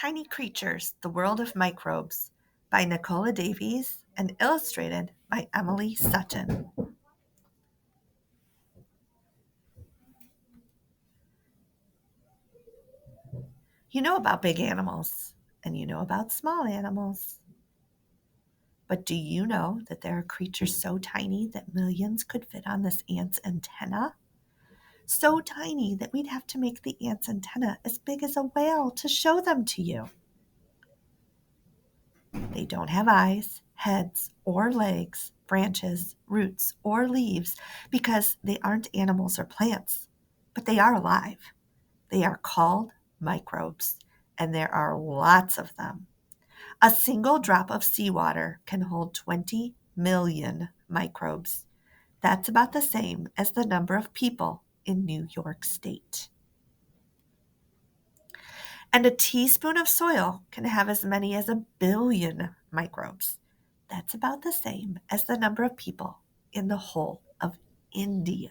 Tiny Creatures, The World of Microbes by Nicola Davies and illustrated by Emily Sutton. You know about big animals and you know about small animals. But do you know that there are creatures so tiny that millions could fit on this ant's antenna? So tiny that we'd have to make the ant's antenna as big as a whale to show them to you. They don't have eyes, heads, or legs, branches, roots, or leaves because they aren't animals or plants, but they are alive. They are called microbes, and there are lots of them. A single drop of seawater can hold 20 million microbes. That's about the same as the number of people in New York State. And a teaspoon of soil can have as many as 1 billion microbes. That's about the same as the number of people in the whole of India.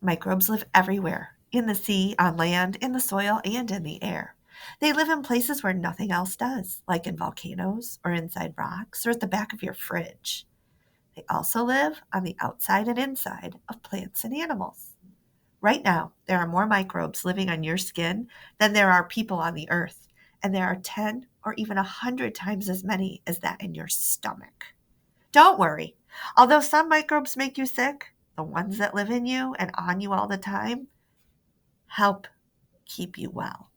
Microbes live everywhere, in the sea, on land, in the soil, and in the air. They live in places where nothing else does, like in volcanoes or inside rocks or at the back of your fridge. They also live on the outside and inside of plants and animals. Right now, there are more microbes living on your skin than there are people on the earth, and there are 10 or even 100 times as many as that in your stomach. Don't worry. Although some microbes make you sick, the ones that live in you and on you all the time help keep you well.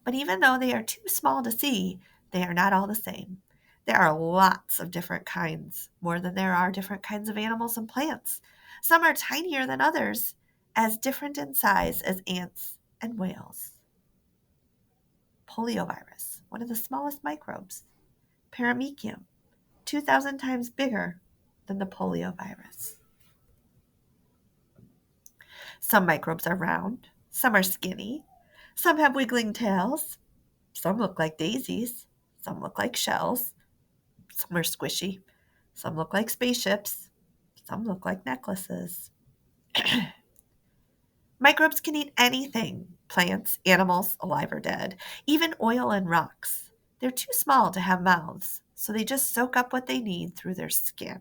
But even though they are too small to see, they are not all the same. There are lots of different kinds, more than there are different kinds of animals and plants. Some are tinier than others, as different in size as ants and whales. Poliovirus, one of the smallest microbes. Paramecium, 2,000 times bigger than the poliovirus. Some microbes are round, some are skinny, some have wiggling tails, some look like daisies, some look like shells, some are squishy, some look like spaceships, some look like necklaces. Microbes can eat anything, plants, animals, alive or dead, even oil and rocks. They're too small to have mouths, so they just soak up what they need through their skin.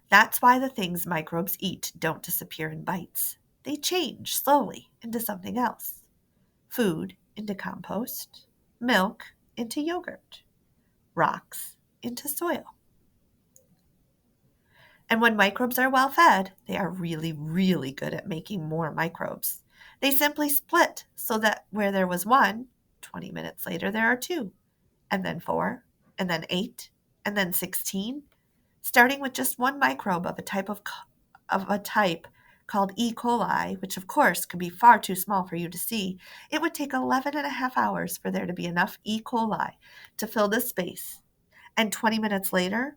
That's why the things microbes eat don't disappear in bites. They change slowly into something else. Food into compost, milk into yogurt, rocks into soil. And when microbes are well fed, they are really, really good at making more microbes. They simply split so that where there was one, 20 minutes later there are two, and then four, and then eight, and then 16, starting with just one microbe of a type called E. coli, which of course could be far too small for you to see. It would take 11 and a half hours for there to be enough E. coli to fill this space. And 20 minutes later,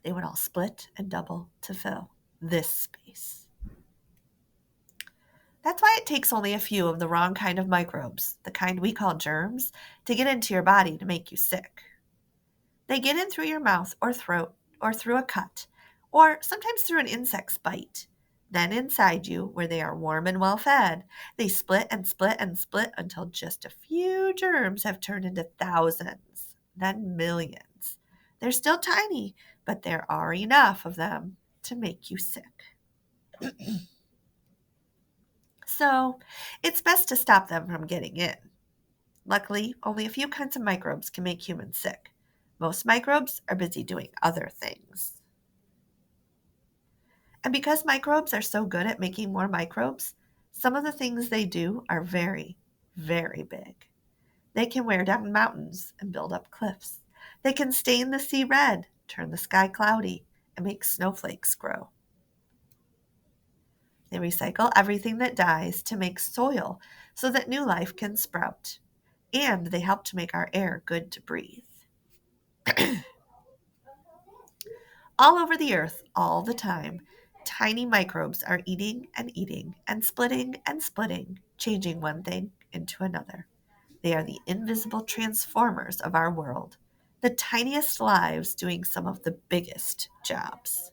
they would all split and double to fill this space. That's why it takes only a few of the wrong kind of microbes, the kind we call germs, to get into your body to make you sick. They get in through your mouth or throat or through a cut, or sometimes through an insect's bite. Then inside you, where they are warm and well fed, they split and split and split until just a few germs have turned into thousands, then millions. They're still tiny, but there are enough of them to make you sick. So it's best to stop them from getting in. Luckily, only a few kinds of microbes can make humans sick. Most microbes are busy doing other things. And because microbes are so good at making more microbes, some of the things they do are very, very big. They can wear down mountains and build up cliffs. They can stain the sea red, turn the sky cloudy, and make snowflakes grow. They recycle everything that dies to make soil so that new life can sprout. And they help to make our air good to breathe. All over the earth, all the time, tiny microbes are eating and splitting, changing one thing into another. They are the invisible transformers of our world, the tiniest lives doing some of the biggest jobs.